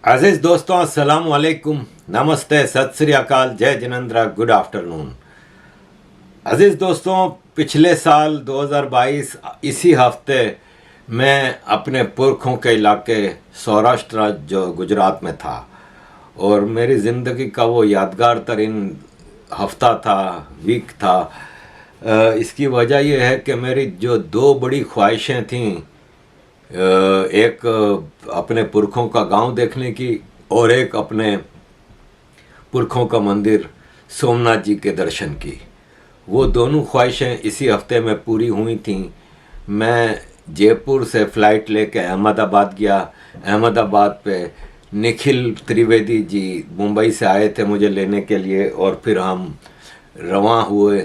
अजीज दोस्तों, अस्सलाम वालेकुम, नमस्ते, सत श्री अकाल, जय जिनेंद्रा, गुड आफ्टरनून। अजीज दोस्तों, पिछले साल 2022 इसी हफ्ते मैं अपने पुरखों के इलाके सौराष्ट्र जो गुजरात में था और मेरी ज़िंदगी का वो यादगार तरीन हफ्ता था, वीक था। इसकी वजह यह है कि मेरी जो दो बड़ी ख्वाहिशें थीं, एक अपने पुरखों का गांव देखने की और एक अपने पुरखों का मंदिर सोमनाथ जी के दर्शन की। वो दोनों ख्वाहिशें इसी हफ्ते में पूरी हुई थीं। मैं जयपुर से फ़्लाइट लेके अहमदाबाद गया। अहमदाबाद पे निखिल त्रिवेदी जी मुंबई से आए थे मुझे लेने के लिए और फिर हम रवां हुए।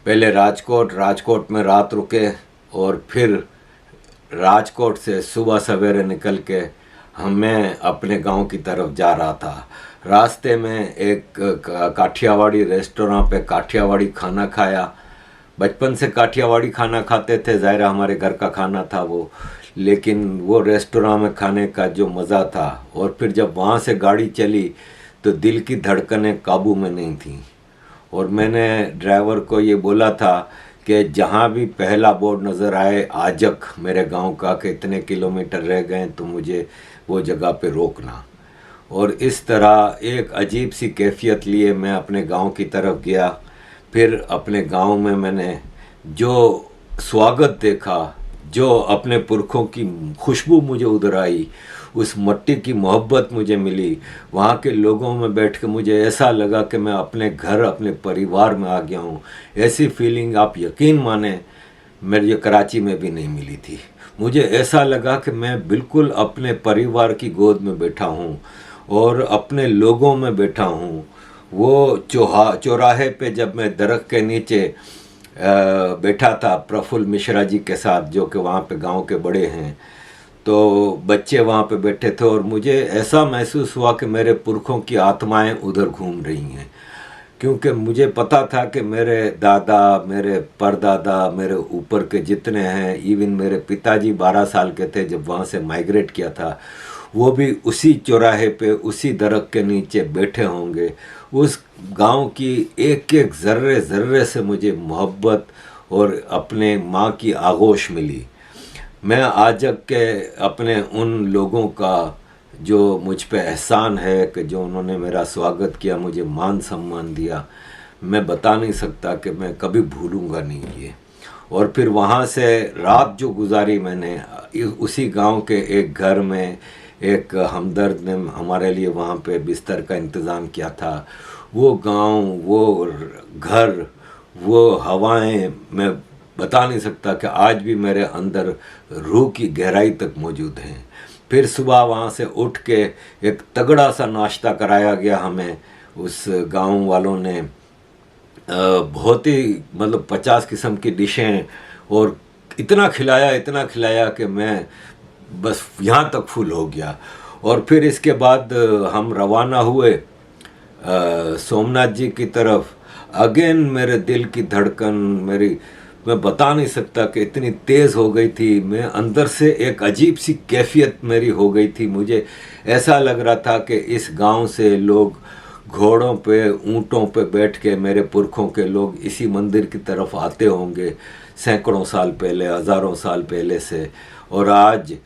पहले राजकोट में रात रुके और फिर राजकोट से सुबह सवेरे निकल के मैं अपने गांव की तरफ जा रहा था। रास्ते में एक काठियावाड़ी रेस्टोरेंट पे काठियावाड़ी खाना खाया। बचपन से काठियावाड़ी खाना खाते थे, ज़ाहिर हमारे घर का खाना था वो, लेकिन वो रेस्टोरेंट में खाने का जो मज़ा था, और फिर जब वहाँ से गाड़ी चली तो दिल की धड़कनें काबू में नहीं थीं। और मैंने ड्राइवर को ये बोला था कि जहाँ भी पहला बोर्ड नज़र आए आजक मेरे गांव का कि इतने किलोमीटर रह गए तो मुझे वो जगह पे रोकना। और इस तरह एक अजीब सी कैफियत लिए मैं अपने गांव की तरफ गया। फिर अपने गांव में मैंने जो स्वागत देखा, जो अपने पुरखों की खुशबू मुझे उधर आई, उस मट्टी की मोहब्बत मुझे मिली। वहाँ के लोगों में बैठ के मुझे ऐसा लगा कि मैं अपने घर, अपने परिवार में आ गया हूँ। ऐसी फीलिंग आप यकीन माने मेरे कराची में भी नहीं मिली थी। मुझे ऐसा लगा कि मैं बिल्कुल अपने परिवार की गोद में बैठा हूँ और अपने लोगों में बैठा हूँ। वो चौराहे पे जब मैं दरख्त के नीचे बैठा था प्रफुल्ल मिश्रा जी के साथ, जो कि वहाँ पे गांव के बड़े हैं, तो बच्चे वहाँ पे बैठे थे और मुझे ऐसा महसूस हुआ कि मेरे पुरखों की आत्माएं उधर घूम रही हैं। क्योंकि मुझे पता था कि मेरे दादा, मेरे परदादा, मेरे ऊपर के जितने हैं, इवन मेरे पिताजी 12 साल के थे जब वहाँ से माइग्रेट किया था, वो भी उसी चौराहे पे उसी दरख्त के नीचे बैठे होंगे। उस गांव की एक एक ज़र्रे ज़र्रे से मुझे मोहब्बत और अपने माँ की आगोश मिली। मैं आजक के अपने उन लोगों का जो मुझ पे एहसान है कि जो उन्होंने मेरा स्वागत किया, मुझे मान सम्मान दिया, मैं बता नहीं सकता कि मैं कभी भूलूंगा नहीं ये। और फिर वहाँ से रात जो गुजारी मैंने उसी गांव के एक घर में, एक हमदर्द ने हमारे लिए वहाँ पे बिस्तर का इंतज़ाम किया था। वो गांव, वो घर, वो हवाएं, मैं बता नहीं सकता कि आज भी मेरे अंदर रूह की गहराई तक मौजूद हैं। फिर सुबह वहाँ से उठ के एक तगड़ा सा नाश्ता कराया गया हमें। उस गांव वालों ने बहुत ही मतलब 50 किस्म की डिशें और इतना खिलाया कि मैं बस यहाँ तक फुल हो गया। और फिर इसके बाद हम रवाना हुए सोमनाथ जी की तरफ। अगेन मेरे दिल की धड़कन मैं बता नहीं सकता कि इतनी तेज़ हो गई थी। मैं अंदर से एक अजीब सी कैफियत मेरी हो गई थी। मुझे ऐसा लग रहा था कि इस गांव से लोग घोड़ों पे, ऊँटों पे बैठ के, मेरे पुरखों के लोग इसी मंदिर की तरफ आते होंगे सैकड़ों साल पहले, हज़ारों साल पहले से। और आज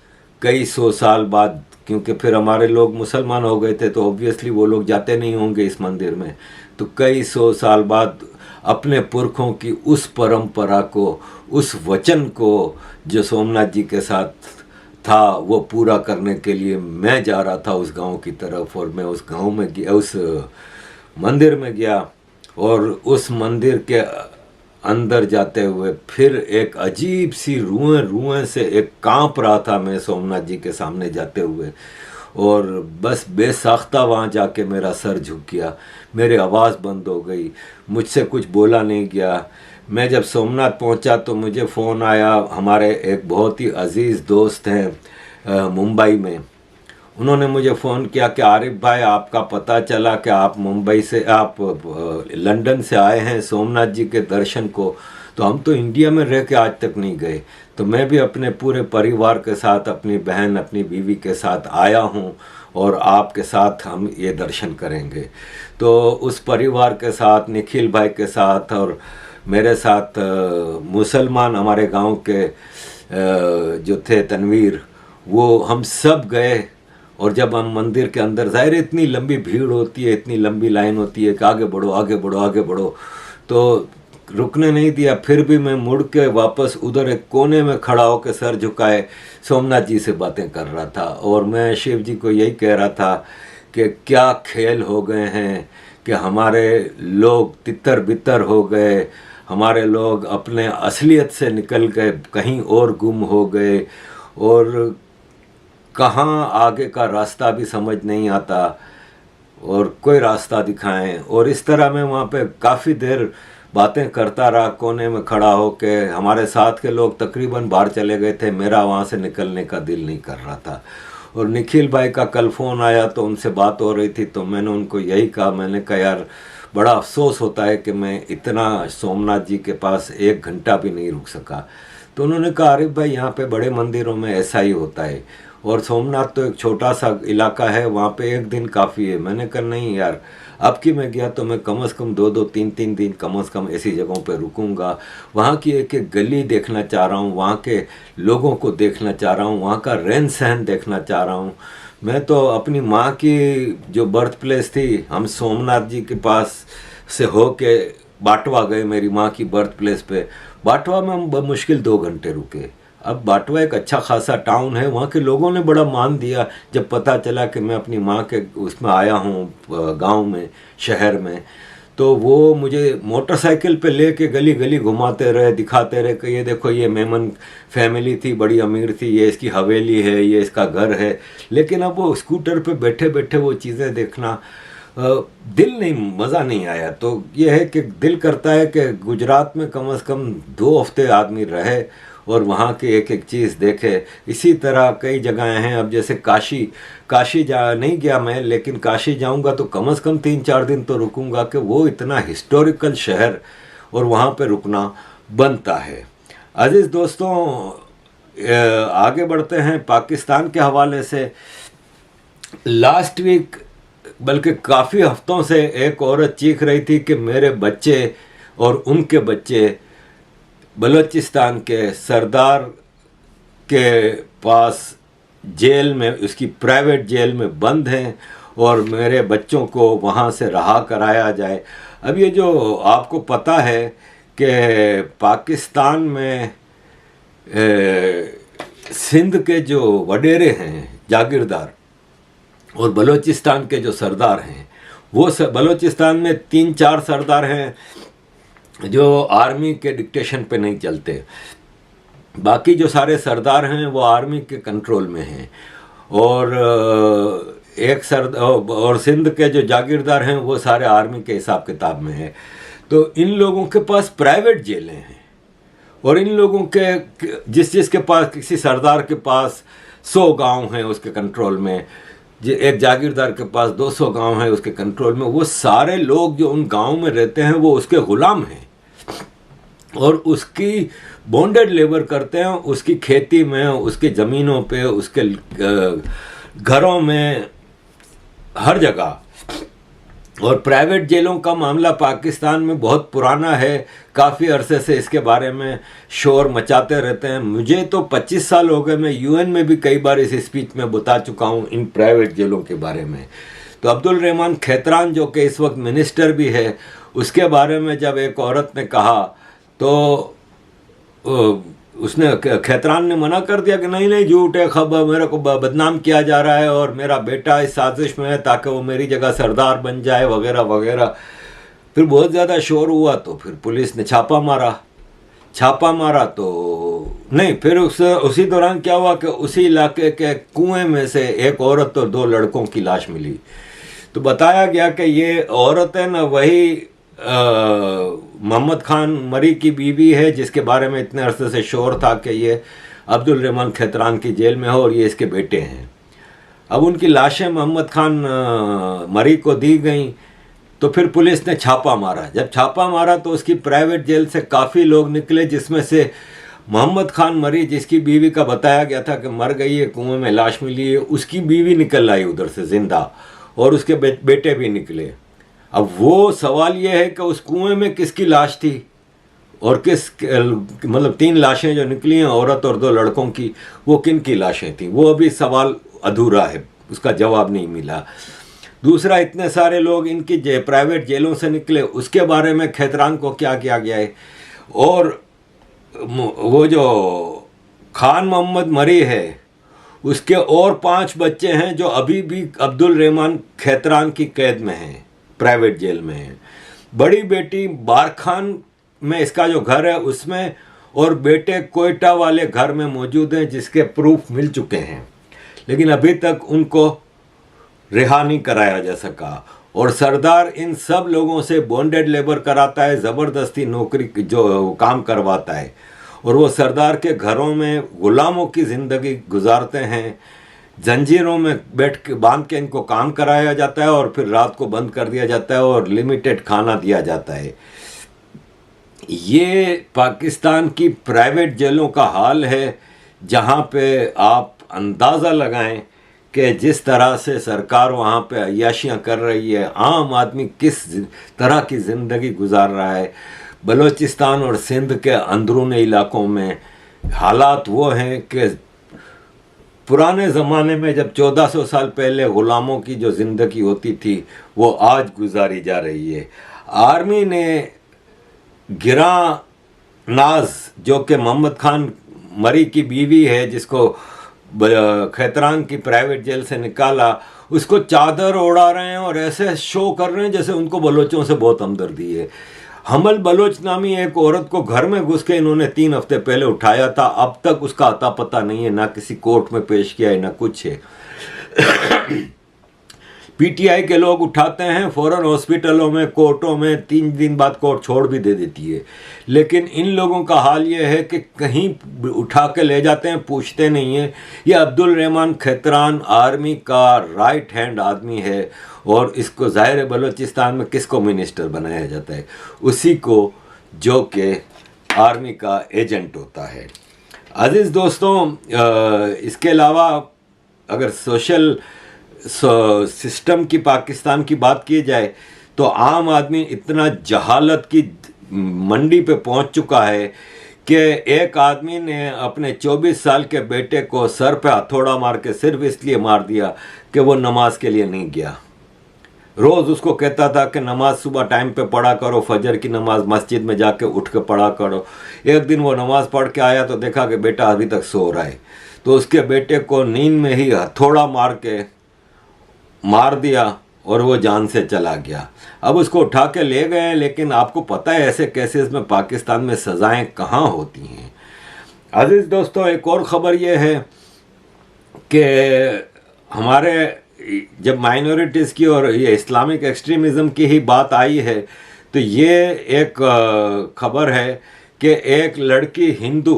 कई सौ साल बाद, क्योंकि फिर हमारे लोग मुसलमान हो गए थे तो ऑब्वियसली वो लोग जाते नहीं होंगे इस मंदिर में, तो कई सौ साल बाद अपने पुरखों की उस परंपरा को, उस वचन को जो सोमनाथ जी के साथ था, वो पूरा करने के लिए मैं जा रहा था उस गांव की तरफ। और मैं उस गांव में गया, उस मंदिर में गया, और उस मंदिर के अंदर जाते हुए फिर एक अजीब सी रुएं से एक कांप रहा था मैं सोमनाथ जी के सामने जाते हुए। और बस बेसाख्ता वहाँ जाके मेरा सर झुक गया, मेरी आवाज़ बंद हो गई, मुझसे कुछ बोला नहीं गया। मैं जब सोमनाथ पहुँचा तो मुझे फ़ोन आया, हमारे एक बहुत ही अजीज़ दोस्त हैं मुंबई में, उन्होंने मुझे फ़ोन किया कि आरिफ भाई, आपका पता चला कि आप लंदन से आए हैं सोमनाथ जी के दर्शन को, तो हम तो इंडिया में रह के आज तक नहीं गए। तो मैं भी अपने पूरे परिवार के साथ, अपनी बहन, अपनी बीवी के साथ आया हूँ और आपके साथ हम ये दर्शन करेंगे। तो उस परिवार के साथ, निखिल भाई के साथ और मेरे साथ मुसलमान हमारे गांव के जो थे तनवीर, वो हम सब गए। और जब हम मंदिर के अंदर, ज़ाहिर इतनी लंबी भीड़ होती है, इतनी लंबी लाइन होती है कि आगे बढ़ो आगे बढ़ो आगे बढ़ो, तो रुकने नहीं दिया। फिर भी मैं मुड़ के वापस उधर एक कोने में खड़ा होकर सर झुकाए सोमनाथ जी से बातें कर रहा था। और मैं शिव जी को यही कह रहा था कि क्या खेल हो गए हैं कि हमारे लोग तितर बितर हो गए, हमारे लोग अपने असलियत से निकल गए, कहीं और गुम हो गए और कहाँ आगे का रास्ता भी समझ नहीं आता और कोई रास्ता दिखाएं। और इस तरह मैं वहाँ पे काफ़ी देर बातें करता रहा, कोने में खड़ा होके। हमारे साथ के लोग तकरीबन बाहर चले गए थे, मेरा वहाँ से निकलने का दिल नहीं कर रहा था। और निखिल भाई का कल फ़ोन आया तो उनसे बात हो रही थी, तो मैंने उनको यही कहा, मैंने कहा यार बड़ा अफसोस होता है कि मैं इतना सोमनाथ जी के पास 1 घंटा भी नहीं रुक सका। तो उन्होंने कहा अरे भाई, यहाँ पे बड़े मंदिरों में ऐसा ही होता है और सोमनाथ तो एक छोटा सा इलाका है, वहाँ पे 1 दिन काफ़ी है। मैंने कहा नहीं यार, अब की मैं गया तो मैं कम से कम 2-2, 3-3 दिन कम से कम ऐसी जगहों पे रुकूंगा। वहाँ की एक एक गली देखना चाह रहा हूँ, वहाँ के लोगों को देखना चाह रहा हूँ, वहाँ का रहन सहन देखना चाह रहा हूँ। मैं तो अपनी माँ की जो बर्थ प्लेस थी, हम सोमनाथ जी के पास से हो के बाटवा गए, मेरी माँ की बर्थ प्लेस पे। बाटवा में हम मुश्किल 2 घंटे रुके। अब बाटवा एक अच्छा खासा टाउन है, वहाँ के लोगों ने बड़ा मान दिया जब पता चला कि मैं अपनी माँ के उसमें आया हूँ गांव में, शहर में। तो वो मुझे मोटरसाइकिल पे लेके गली गली घुमाते रहे, दिखाते रहे कि ये देखो ये मेमन फैमिली थी, बड़ी अमीर थी, ये इसकी हवेली है, ये इसका घर है। लेकिन अब वो स्कूटर पे बैठे बैठे वो चीज़ें देखना दिल नहीं, मज़ा नहीं आया। तो ये है कि दिल करता है कि गुजरात में कम से कम 2 हफ्ते आदमी रहे और वहाँ की एक एक चीज़ देखे। इसी तरह कई जगहें हैं, अब जैसे काशी जा नहीं गया मैं, लेकिन काशी जाऊँगा तो कम से कम 3-4 दिन तो रुकूंगा कि वो इतना हिस्टोरिकल शहर और वहाँ पे रुकना बनता है। अजीज़ दोस्तों, आगे बढ़ते हैं पाकिस्तान के हवाले से। लास्ट वीक, बल्कि काफ़ी हफ्तों से एक औरत चीख रही थी कि मेरे बच्चे और उनके बच्चे बलूचिस्तान के सरदार के पास जेल में, उसकी प्राइवेट जेल में बंद हैं और मेरे बच्चों को वहाँ से रहा कराया जाए। अब ये जो आपको पता है कि पाकिस्तान में सिंध के जो वडेरे हैं, जागीरदार, और बलूचिस्तान के जो सरदार हैं, वो बलूचिस्तान में 3-4 सरदार हैं जो आर्मी के डिक्टेशन पे नहीं चलते। बाकी जो सारे सरदार हैं वो आर्मी के कंट्रोल में हैं। और और सिंध के जो जागीरदार हैं वो सारे आर्मी के हिसाब किताब में हैं। तो इन लोगों के पास प्राइवेट जेलें हैं और इन लोगों के जिसके पास, किसी सरदार के पास 100 गांव हैं उसके कंट्रोल में, एक जागीरदार के पास 200 गांव है उसके कंट्रोल में, वो सारे लोग जो उन गांव में रहते हैं वो उसके गुलाम हैं और उसकी बॉन्डेड लेबर करते हैं, उसकी खेती में, उसकी ज़मीनों पे, उसके घरों में, हर जगह। और प्राइवेट जेलों का मामला पाकिस्तान में बहुत पुराना है, काफ़ी अरसे से इसके बारे में शोर मचाते रहते हैं। मुझे तो 25 साल हो गए, मैं यूएन में भी कई बार इस स्पीच में बता चुका हूँ इन प्राइवेट जेलों के बारे में। तो अब्दुल रहमान खैतरान, जो कि इस वक्त मिनिस्टर भी है, उसके बारे में जब एक औरत ने कहा तो उसने, खैतरान ने मना कर दिया कि नहीं नहीं, झूठ है, खबर, मेरे को बदनाम किया जा रहा है और मेरा बेटा इस साजिश में है ताकि वो मेरी जगह सरदार बन जाए वगैरह वगैरह। फिर बहुत ज़्यादा शोर हुआ तो फिर पुलिस ने छापा मारा तो नहीं, फिर उसी दौरान क्या हुआ कि उसी इलाके के कुएं में से एक औरत और 2 लड़कों की लाश मिली। तो बताया गया कि ये औरत है ना, वही मोहम्मद खान मरी की बीवी है जिसके बारे में इतने अरसे से शोर था कि ये अब्दुल रहमान खैतरान की जेल में हो और ये इसके बेटे हैं। अब उनकी लाशें मोहम्मद खान मरी को दी गई तो फिर पुलिस ने छापा मारा। जब छापा मारा तो उसकी प्राइवेट जेल से काफ़ी लोग निकले, जिसमें से मोहम्मद खान मरी, जिसकी बीवी का बताया गया था कि मर गई है, कुएं में लाश मिली है, उसकी बीवी निकल आई उधर से जिंदा, और उसके बेटे भी निकले। अब वो सवाल ये है कि उस कुएं में किसकी लाश थी और मतलब 3 लाशें जो निकली हैं, औरत और 2 लड़कों की, वो किन की लाशें थी, वो अभी सवाल अधूरा है, उसका जवाब नहीं मिला। दूसरा, इतने सारे लोग इनकी प्राइवेट जेलों से निकले, उसके बारे में खैतरान को क्या किया गया है। और वो जो खान मोहम्मद मरी है, उसके और 5 बच्चे हैं जो अभी भी अब्दुल रहमान खैतरान की कैद में हैं, प्राइवेट जेल में हैं। बड़ी बेटी बारखान में इसका जो घर है उसमें, और बेटे कोयटा वाले घर में मौजूद हैं, जिसके प्रूफ मिल चुके हैं, लेकिन अभी तक उनको रिहा नहीं कराया जा सका। और सरदार इन सब लोगों से बॉन्डेड लेबर कराता है, ज़बरदस्ती नौकरी जो काम करवाता है, और वो सरदार के घरों में गुलामों की ज़िंदगी गुजारते हैं। जंजीरों में बैठ के बांध के इनको काम कराया जाता है, और फिर रात को बंद कर दिया जाता है और लिमिटेड खाना दिया जाता है। ये पाकिस्तान की प्राइवेट जेलों का हाल है, जहाँ पे आप अंदाज़ा लगाएं कि जिस तरह से सरकार वहाँ पे अय्याशियाँ कर रही है, आम आदमी किस तरह की ज़िंदगी गुजार रहा है। बलूचिस्तान और सिंध के अंदरूनी इलाकों में हालात वो हैं कि पुराने ज़माने में जब 1400 साल पहले ग़ुलामों की जो ज़िंदगी होती थी, वो आज गुजारी जा रही है। आर्मी ने गिरा नाज, जो कि मोहम्मद खान मरी की बीवी है, जिसको खैतरान की प्राइवेट जेल से निकाला, उसको चादर ओढ़ा रहे हैं और ऐसे शो कर रहे हैं जैसे उनको बलोचों से बहुत हमदर्दी है। हमल बलोच नामी एक औरत को घर में घुस के इन्होंने 3 हफ्ते पहले उठाया था, अब तक उसका अता पता नहीं है, ना किसी कोर्ट में पेश किया है ना कुछ है। पीटीआई के लोग उठाते हैं, फौरन हॉस्पिटलों में, कोर्टों में 3 दिन बाद कोर्ट छोड़ भी दे देती है। लेकिन इन लोगों का हाल ये है कि कहीं उठा के ले जाते हैं, पूछते नहीं हैं। ये अब्दुल रहमान खैतरान आर्मी का राइट हैंड आदमी है, और इसको ज़ाहिर बलूचिस्तान में किसको मिनिस्टर बनाया जाता है? उसी को, जो कि आर्मी का एजेंट होता है। अजीज़ दोस्तों, इसके अलावा अगर सोशल सिस्टम की पाकिस्तान की बात की जाए तो आम आदमी इतना जहालत की मंडी पे पहुंच चुका है कि एक आदमी ने अपने 24 साल के बेटे को सर पे हथौड़ा मार के सिर्फ इसलिए मार दिया कि वो नमाज के लिए नहीं गया। रोज़ उसको कहता था कि नमाज सुबह टाइम पे पढ़ा करो, फजर की नमाज मस्जिद में जाके उठ के पढ़ा करो। एक दिन वो नमाज पढ़ के आया तो देखा कि बेटा अभी तक सो रहा है, तो उसके बेटे को नींद में ही हथौड़ा मार दिया और वो जान से चला गया। अब उसको उठा के ले गए, लेकिन आपको पता है ऐसे केसेस में पाकिस्तान में सज़ाएं कहाँ होती हैं। अजीज़ दोस्तों, एक और ख़बर ये है कि हमारे जब माइनॉरिटीज़ की और ये इस्लामिक एक्सट्रीमिज़म की ही बात आई है, तो ये एक ख़बर है कि एक लड़की हिंदू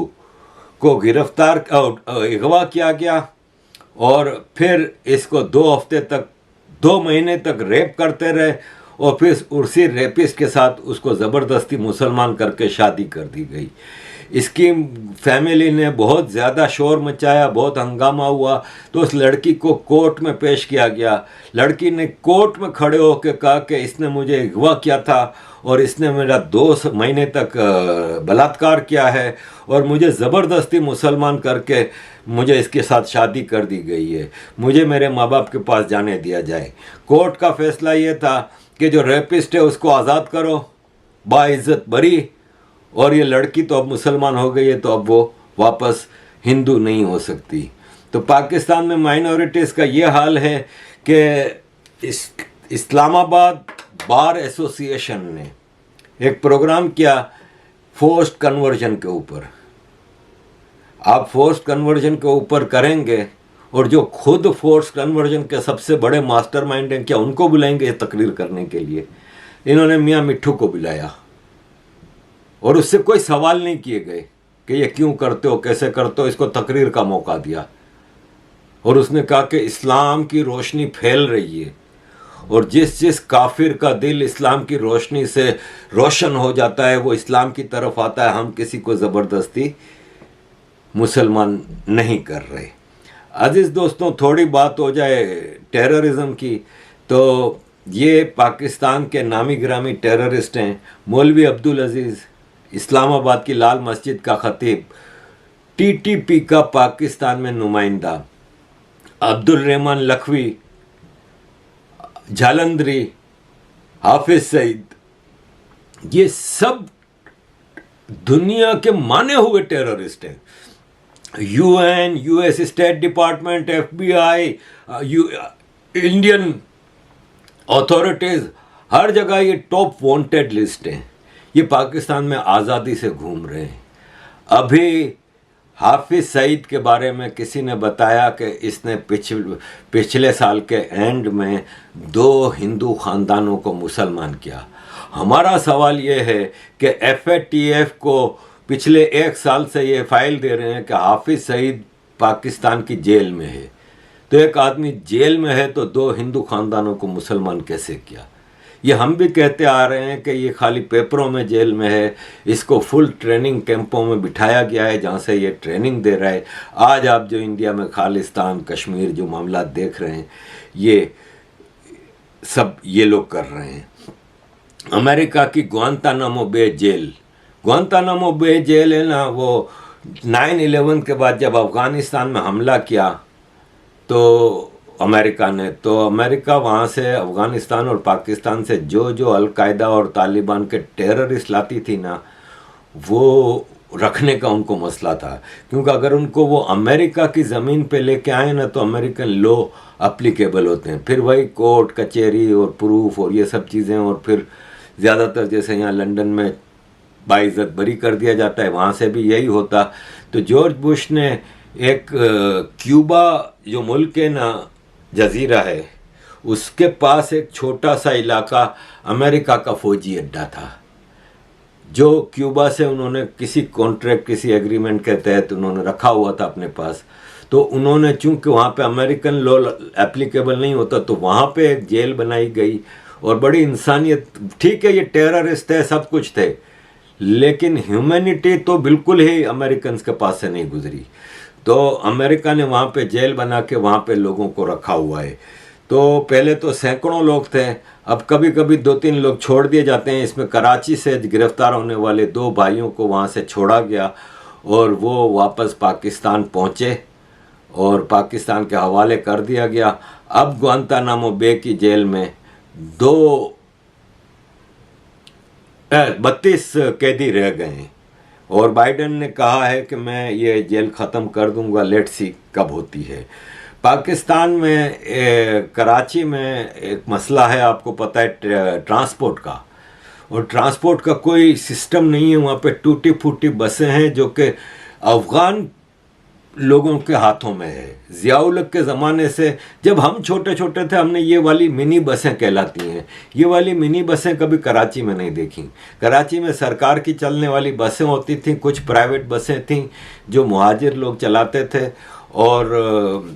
को गिरफ्तार अगवा किया गया, और फिर इसको 2 महीने तक रेप करते रहे, और फिर उसी रेपिस्ट के साथ उसको ज़बरदस्ती मुसलमान करके शादी कर दी गई। इसकी फैमिली ने बहुत ज़्यादा शोर मचाया, बहुत हंगामा हुआ, तो उस लड़की को कोर्ट में पेश किया गया। लड़की ने कोर्ट में खड़े होकर कहा कि इसने मुझे अगवा किया था और इसने मेरा 2 महीने तक बलात्कार किया है, और मुझे ज़बरदस्ती मुसलमान करके मुझे इसके साथ शादी कर दी गई है। मुझे मेरे माँ बाप के पास जाने दिया जाए। कोर्ट का फैसला ये था कि जो रेपिस्ट है उसको आज़ाद करो, बाइज्जत बरी, और ये लड़की तो अब मुसलमान हो गई है, तो अब वो वापस हिंदू नहीं हो सकती। तो पाकिस्तान में माइनॉरिटीज़ का ये हाल है कि इस्लामाबाद बार एसोसिएशन ने एक प्रोग्राम किया फोर्स्ड कन्वर्जन के ऊपर। आप फोर्स्ड कन्वर्जन के ऊपर करेंगे, और जो खुद फोर्स्ड कन्वर्जन के सबसे बड़े मास्टरमाइंड हैं, क्या उनको बुलाएंगे तकरीर करने के लिए? इन्होंने मियाँ मिट्ठू को बुलाया, और उससे कोई सवाल नहीं किए गए कि ये क्यों करते हो, कैसे करते हो। इसको तकरीर का मौका दिया, और उसने कहा कि इस्लाम की रोशनी फैल रही है, और जिस जिस काफिर का दिल इस्लाम की रोशनी से रोशन हो जाता है वो इस्लाम की तरफ आता है। हम किसी को ज़बरदस्ती मुसलमान नहीं कर रहे। अजीज़ दोस्तों, थोड़ी बात हो जाए टेररिज्म की, तो ये पाकिस्तान के नामी गिरामी टेररिस्ट हैं मौलवी अब्दुल अजीज़, इस्लामाबाद की लाल मस्जिद का खतीब, टीटीपी का पाकिस्तान में नुमाइंदा अब्दुल रहमान लखवी, जालंधरी, हाफिज सईद, ये सब दुनिया के माने हुए टेररिस्ट हैं। UN, US state department, FBI, Indian authorities, हर जगह ये टॉप वांटेड लिस्ट है। ये पाकिस्तान में आज़ादी से घूम रहे हैं। अभी हाफिज सईद के बारे में किसी ने बताया कि इसने पिछले साल के एंड में 2 हिंदू ख़ानदानों को मुसलमान किया। हमारा सवाल ये है कि एफएटीएफ को पिछले 1 साल से ये फाइल दे रहे हैं कि हाफिज सईद पाकिस्तान की जेल में है। तो एक आदमी जेल में है तो 2 हिंदू ख़ानदानों को मुसलमान कैसे किया? ये हम भी कहते आ रहे हैं कि ये खाली पेपरों में जेल में है, इसको फुल ट्रेनिंग कैंपों में बिठाया गया है जहाँ से ये ट्रेनिंग दे रहा है। आज आप जो इंडिया में खालिस्तान, कश्मीर जो मामला देख रहे हैं, ये सब ये लोग कर रहे हैं। अमेरिका की ग्वांतानामो बे जेल, ग्वांतानामो बे जेल है ना, वो 9/11 के बाद जब अफ़गानिस्तान में हमला किया तो अमेरिका ने, तो अमेरिका वहाँ से अफ़गानिस्तान और पाकिस्तान से जो अलकायदा और तालिबान के टेररिस्ट लाती थी ना, वो रखने का उनको मसला था। क्योंकि अगर उनको वो अमेरिका की ज़मीन पे लेके आए ना तो अमेरिकन लॉ अप्लीकेबल होते हैं। फिर वही कोर्ट कचहरी और प्रूफ और ये सब चीज़ें, और फिर ज़्यादातर जैसे यहाँ लंदन में बाइज्जत बरी कर दिया जाता है, वहाँ से भी यही होता। तो जॉर्ज बुश ने एक क्यूबा जो मुल्क है ना, जजीरा है, उसके पास एक छोटा सा इलाका अमेरिका का फौजी अड्डा था जो क्यूबा से उन्होंने किसी कॉन्ट्रैक्ट, किसी एग्रीमेंट के तहत उन्होंने रखा हुआ था अपने पास। तो उन्होंने, चूंकि वहाँ पे अमेरिकन लॉ एप्लीकेबल नहीं होता, तो वहाँ पे एक जेल बनाई गई और बड़ी इंसानियत। ठीक है, ये टेररिस्ट थे, सब कुछ थे, लेकिन ह्यूमैनिटी तो बिल्कुल ही अमेरिकन के पास से नहीं गुजरी। तो अमेरिका ने वहाँ पे जेल बना के वहाँ पे लोगों को रखा हुआ है। तो पहले तो सैकड़ों लोग थे, अब कभी कभी 2-3 लोग छोड़ दिए जाते हैं। इसमें कराची से गिरफ्तार होने वाले 2 भाइयों को वहाँ से छोड़ा गया और वो वापस पाकिस्तान पहुँचे और पाकिस्तान के हवाले कर दिया गया। अब ग्वांतानामो बे की जेल में 32 कैदी रह गए हैं और बाइडेन ने कहा है कि मैं ये जेल ख़त्म कर दूंगा, लेट्स सी कब होती है। पाकिस्तान में कराची में एक मसला है, आपको पता है, ट्रांसपोर्ट का, और ट्रांसपोर्ट का कोई सिस्टम नहीं है। वहाँ पे टूटी फूटी बसें हैं जो कि अफ़गान लोगों के हाथों में है। ज़ियाउल हक के ज़माने से, जब हम छोटे छोटे थे, हमने ये वाली मिनी बसें कहलाती हैं, ये वाली मिनी बसें कभी कराची में नहीं देखी। कराची में सरकार की चलने वाली बसें होती थी, कुछ प्राइवेट बसें थीं जो मुहाजिर लोग चलाते थे, और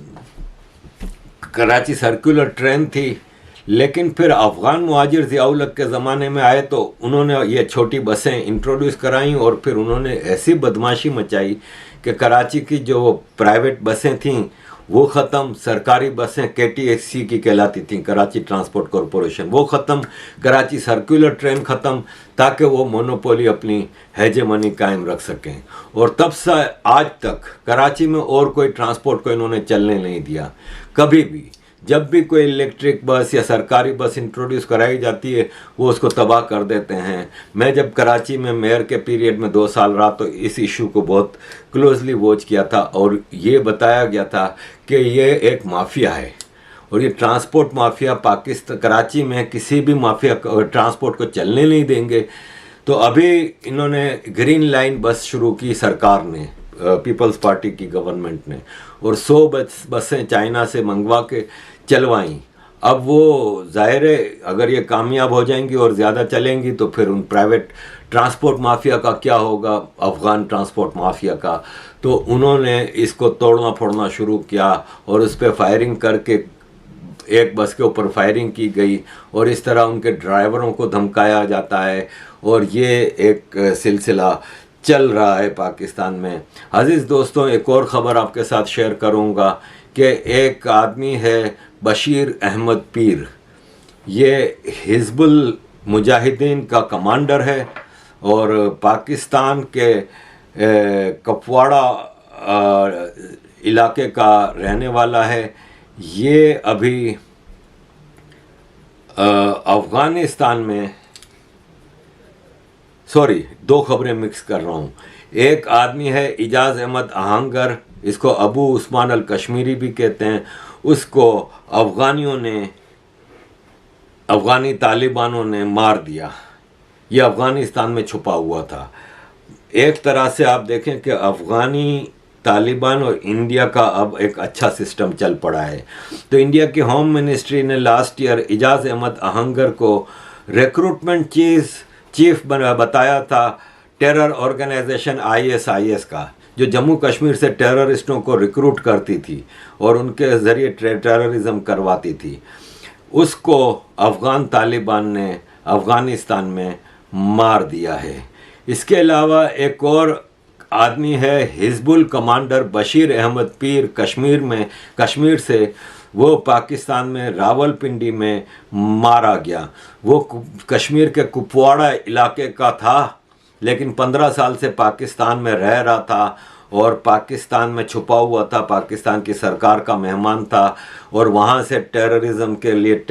कराची सर्कुलर ट्रेन थी। लेकिन फिर अफ़गान मुहाजिर ज़ियाउल हक के ज़माने में आए तो उन्होंने ये छोटी बसें इंट्रोड्यूस कराईं और फिर उन्होंने ऐसी बदमाशी मचाई कि कराची की जो प्राइवेट बसें थीं वो ख़त्म, सरकारी बसें KTSC की कहलाती थीं, कराची ट्रांसपोर्ट कॉरपोरेशन, वो ख़त्म, कराची सर्कुलर ट्रेन ख़त्म, ताकि वो मोनोपोली अपनी हेजेमनी कायम रख सकें। और तब से आज तक कराची में और कोई ट्रांसपोर्ट को इन्होंने चलने नहीं दिया कभी भी। जब भी कोई इलेक्ट्रिक बस या सरकारी बस इंट्रोड्यूस कराई जाती है वो उसको तबाह कर देते हैं। मैं जब कराची में मेयर के पीरियड में 2 साल रहा तो इस इशू को बहुत क्लोजली वॉच किया था और ये बताया गया था कि ये एक माफिया है और ये ट्रांसपोर्ट माफिया पाकिस्तान कराची में किसी भी माफिया ट्रांसपोर्ट को चलने नहीं देंगे। तो अभी इन्होंने ग्रीन लाइन बस शुरू की सरकार ने, पीपल्स पार्टी की गवर्नमेंट ने, और 100 बसें चाइना से मंगवा के चलवाई। अब वो जाहिर है अगर ये कामयाब हो जाएंगी और ज़्यादा चलेंगी तो फिर उन प्राइवेट ट्रांसपोर्ट माफिया का क्या होगा, अफ़गान ट्रांसपोर्ट माफिया का। तो उन्होंने इसको तोड़ना फोड़ना शुरू किया और उस पर फायरिंग करके एक बस के ऊपर फायरिंग की गई और इस तरह उनके ड्राइवरों को धमकाया जाता है और ये एक सिलसिला चल रहा है पाकिस्तान में। अजीज़ दोस्तों, एक और ख़बर आपके साथ शेयर करूँगा कि एक आदमी है बशीर अहमद पीर, ये हिज़्बुल मुजाहिदीन का कमांडर है और पाकिस्तान के कपवाड़ा इलाके का रहने वाला है। ये अभी अफ़गानिस्तान में, सॉरी, दो खबरें मिक्स कर रहा हूँ। एक आदमी है इजाज़ अहमद आहंगर, इसको अबू उस्मान अल कश्मीरी भी कहते हैं। उसको अफ़गानी तालिबानों ने मार दिया। ये अफ़गानिस्तान में छुपा हुआ था। एक तरह से आप देखें कि अफ़गानी तालिबान और इंडिया का अब एक अच्छा सिस्टम चल पड़ा है। तो इंडिया की होम मिनिस्ट्री ने लास्ट ईयर इजाज़ अहमद आहंगर को रिक्रूटमेंट चीफ बताया था टेरर ऑर्गेनाइजेशन ISIS का, जो जम्मू कश्मीर से टेररिस्टों को रिक्रूट करती थी और उनके ज़रिए टेररिज्म करवाती थी। उसको अफ़गान तालिबान ने अफ़गानिस्तान में मार दिया है। इसके अलावा एक और आदमी है हिज़्बुल कमांडर बशीर अहमद पीर, कश्मीर से, वो पाकिस्तान में रावलपिंडी में मारा गया। वो कश्मीर के कुपवाड़ा इलाके का था, लेकिन 15 साल से पाकिस्तान में रह रहा था और पाकिस्तान में छुपा हुआ था, पाकिस्तान की सरकार का मेहमान था और वहाँ से टेररिज्म के लिए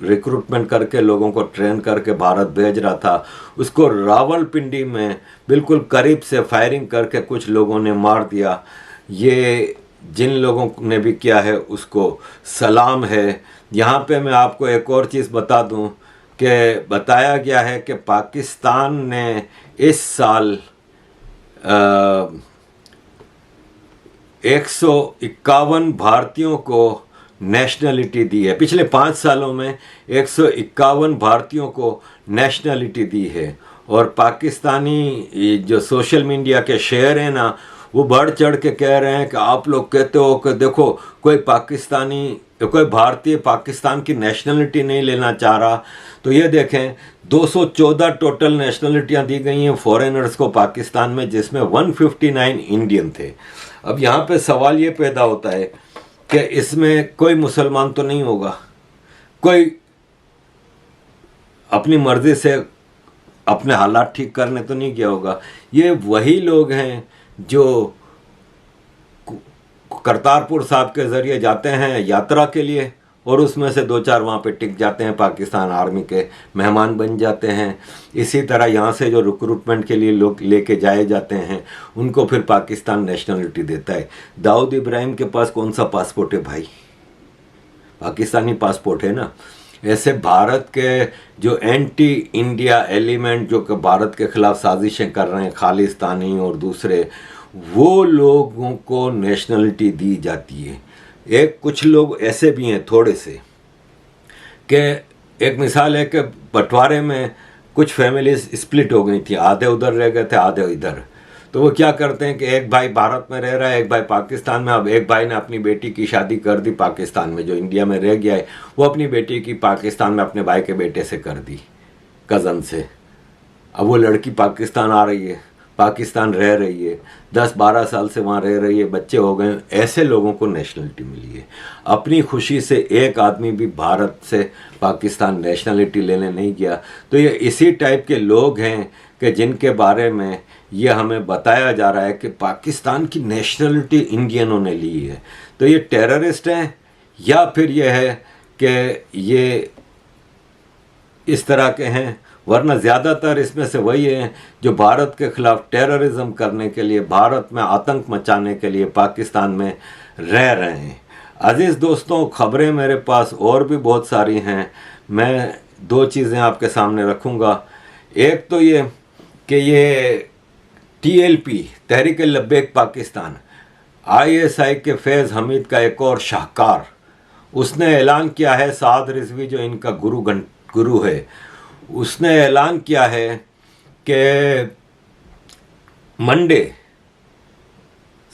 रिक्रूटमेंट करके लोगों को ट्रेन करके भारत भेज रहा था। उसको रावलपिंडी में बिल्कुल करीब से फायरिंग करके कुछ लोगों ने मार दिया। ये जिन लोगों ने भी किया है उसको सलाम है। यहाँ पे मैं आपको एक और चीज़ बता दूँ कि बताया गया है कि पाकिस्तान ने इस साल 151 भारतीयों को नेशनलिटी दी है। पिछले 5 सालों में 151 भारतीयों को नेशनलिटी दी है। और पाकिस्तानी जो सोशल मीडिया के शेयर हैं ना, वो बढ़ चढ़ के कह रहे हैं कि आप लोग कहते हो कि देखो कोई भारतीय पाकिस्तान की नेशनलिटी नहीं लेना चाह रहा। तो ये देखें, 214 टोटल नेशनलिटियाँ दी गई हैं फॉरेनर्स को पाकिस्तान में, जिसमें 159 इंडियन थे। अब यहाँ पे सवाल ये पैदा होता है कि इसमें कोई मुसलमान तो नहीं होगा, कोई अपनी मर्जी से अपने हालात ठीक करने तो नहीं गया होगा। ये वही लोग हैं जो करतारपुर साहब के ज़रिए जाते हैं यात्रा के लिए और उसमें से 2-4 वहाँ पे टिक जाते हैं, पाकिस्तान आर्मी के मेहमान बन जाते हैं। इसी तरह यहाँ से जो रिक्रूटमेंट के लिए लोग लेके जाए जाते हैं उनको फिर पाकिस्तान नेशनलिटी देता है। दाऊद इब्राहिम के पास कौन सा पासपोर्ट है भाई? पाकिस्तानी पासपोर्ट है ना। ऐसे भारत के जो एंटी इंडिया एलिमेंट जो कि भारत के ख़िलाफ़ साजिशें कर रहे हैं, खालिस्तानी और दूसरे, वो लोगों को नेशनलिटी दी जाती है। एक कुछ लोग ऐसे भी हैं थोड़े से कि एक मिसाल है कि बंटवारे में कुछ फैमिलीज स्प्लिट हो गई थी, आधे उधर रह गए थे, आधे इधर। तो वो क्या करते हैं कि एक भाई भारत में रह रहा है, एक भाई पाकिस्तान में। अब एक भाई ने अपनी बेटी की शादी कर दी पाकिस्तान में, जो इंडिया में रह गया है, वो अपनी बेटी की पाकिस्तान में अपने भाई के बेटे से कर दी, कज़न से। अब वो लड़की पाकिस्तान आ रही है, पाकिस्तान रह रही है, 10-12 साल से वहाँ रह रही है, बच्चे हो गए। ऐसे लोगों को नेशनलिटी मिली है। अपनी खुशी से एक आदमी भी भारत से पाकिस्तान नेशनलिटी लेने नहीं गया। तो ये इसी टाइप के लोग हैं कि जिनके बारे में ये हमें बताया जा रहा है कि पाकिस्तान की नेशनलिटी इंडियनों ने ली है। तो ये टेररिस्ट हैं या फिर ये है कि ये इस तरह के हैं, वरना ज़्यादातर इसमें से वही हैं जो भारत के ख़िलाफ़ टेररिज्म करने के लिए, भारत में आतंक मचाने के लिए पाकिस्तान में रह रहे हैं। अज़ीज़ दोस्तों, ख़बरें मेरे पास और भी बहुत सारी हैं। मैं 2 चीज़ें आपके सामने रखूँगा। एक तो ये कि ये TLP तहरीक लब्बैक पाकिस्तान, ISI के फैज़ हमीद का एक और शाहकार, उसने ऐलान किया है, साद रिजवी जो इनका गुरु है, उसने ऐलान किया है कि मंडे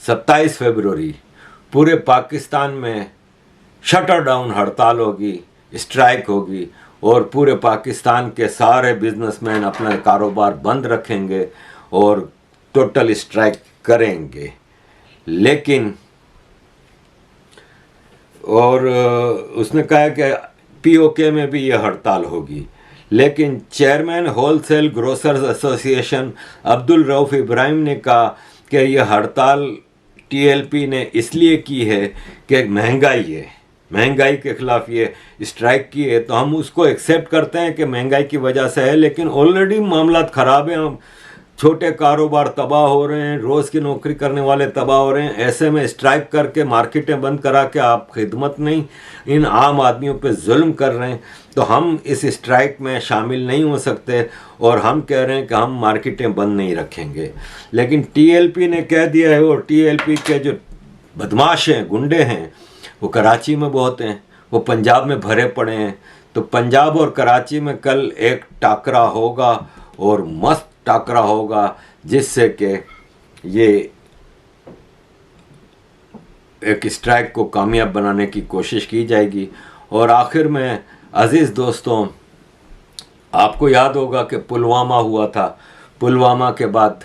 27 फरवरी पूरे पाकिस्तान में शटर डाउन हड़ताल होगी, स्ट्राइक होगी और पूरे पाकिस्तान के सारे बिजनेसमैन अपना कारोबार बंद रखेंगे और टोटल स्ट्राइक करेंगे। लेकिन और उसने कहा कि पीओके में भी यह हड़ताल होगी, लेकिन chairman wholesale grocers association Abdul Rauf Ibrahim ने कहा कि यह हड़ताल टीएलपी ने इसलिए की है कि महंगाई है, महंगाई के खिलाफ ये स्ट्राइक की है। तो हम उसको एक्सेप्ट करते हैं कि महंगाई की वजह से है, लेकिन ऑलरेडी मामला ख़राब है, हम छोटे कारोबार तबाह हो रहे हैं, रोज़ की नौकरी करने वाले तबाह हो रहे हैं। ऐसे में स्ट्राइक करके मार्केटें बंद करा के आप खिदमत नहीं, इन आम आदमियों पे जुल्म कर रहे हैं। तो हम इस स्ट्राइक में शामिल नहीं हो सकते और हम कह रहे हैं कि हम मार्केटें बंद नहीं रखेंगे। लेकिन टीएलपी ने कह दिया है, और टीएलपी के जो बदमाश हैं, गुंडे हैं, वो कराची में बहुत हैं, वो पंजाब में भरे पड़े हैं। तो पंजाब और कराची में कल एक टाकरा होगा और मस्त टाकरा होगा, जिससे कि ये एक स्ट्राइक को कामयाब बनाने की कोशिश की जाएगी। और आखिर में अज़ीज़ दोस्तों, आपको याद होगा कि पुलवामा हुआ था। पुलवामा के बाद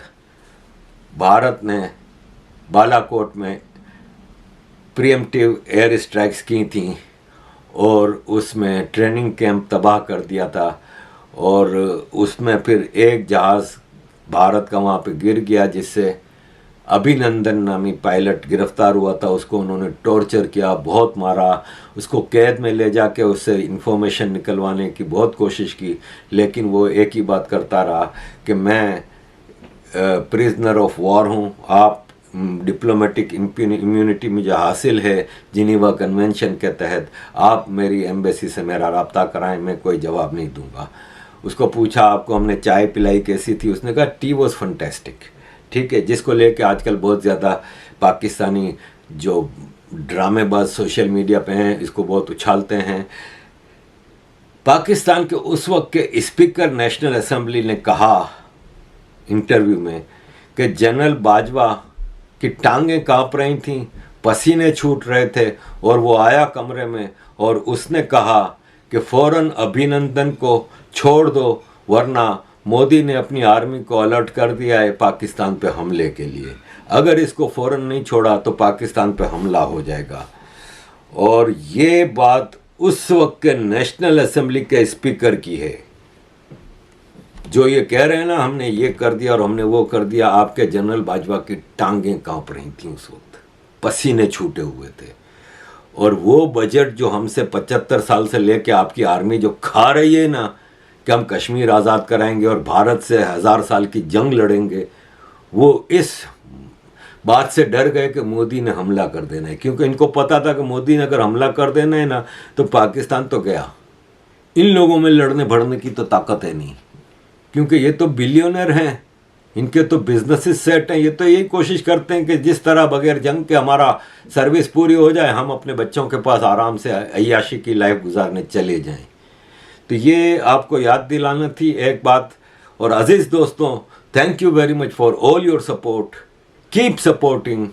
भारत ने बालाकोट में प्रीएम्प्टिव एयर स्ट्राइक्स की थी और उसमें ट्रेनिंग कैंप तबाह कर दिया था, और उसमें फिर एक जहाज़ भारत का वहाँ पे गिर गया, जिससे अभिनंदन नामी पायलट गिरफ्तार हुआ था। उसको उन्होंने टॉर्चर किया, बहुत मारा, उसको कैद में ले जाके उससे इंफॉर्मेशन निकलवाने की बहुत कोशिश की, लेकिन वो एक ही बात करता रहा कि मैं प्रिजनर ऑफ वॉर हूँ, आप डिप्लोमेटिक इम्यूनिटी मुझे हासिल है जिनीवा कन्वेंशन के तहत, आप मेरी एम्बेसी से मेरा रब्ता कराएं, मैं कोई जवाब नहीं दूंगा। उसको पूछा आपको हमने चाय पिलाई कैसी थी, उसने कहा टी वॉज फंटेस्टिक। ठीक है, जिसको लेके आजकल बहुत ज़्यादा पाकिस्तानी जो ड्रामेबाज सोशल मीडिया पे हैं इसको बहुत उछालते हैं। पाकिस्तान के उस वक्त के स्पीकर नेशनल असेंबली ने कहा इंटरव्यू में कि जनरल बाजवा की टांगें काँप रही थीं, पसीने छूट रहे थे, और वो आया कमरे में और उसने कहा कि फ़ौरन अभिनंदन को छोड़ दो, वरना मोदी ने अपनी आर्मी को अलर्ट कर दिया है पाकिस्तान पे हमले के लिए, अगर इसको फ़ौरन नहीं छोड़ा तो पाकिस्तान पे हमला हो जाएगा। और ये बात उस वक्त के नेशनल असेंबली के स्पीकर की है, जो ये कह रहे हैं ना हमने ये कर दिया और हमने वो कर दिया। आपके जनरल बाजवा की टांगें कांप रही थी उस वक्त, पसीने छूटे हुए थे। और वो बजट जो हमसे 75 साल से लेके आपकी आर्मी जो खा रही है ना कि हम कश्मीर आज़ाद कराएंगे और भारत से 1000 साल की जंग लड़ेंगे, वो इस बात से डर गए कि मोदी ने हमला कर देना है, क्योंकि इनको पता था कि मोदी ने अगर हमला कर देना है ना तो पाकिस्तान तो गया। इन लोगों में लड़ने भड़ने की तो ताकत है नहीं, क्योंकि ये तो बिलियनर हैं, इनके तो बिजनेसेस सेट हैं। ये तो यही कोशिश करते हैं कि जिस तरह बगैर जंग के हमारा सर्विस पूरी हो जाए, हम अपने बच्चों के पास आराम से अय्याशी की लाइफ गुजारने चले जाएं। तो ये आपको याद दिलाना थी एक बात। और अजीज़ दोस्तों, thank you very much for all your support, keep supporting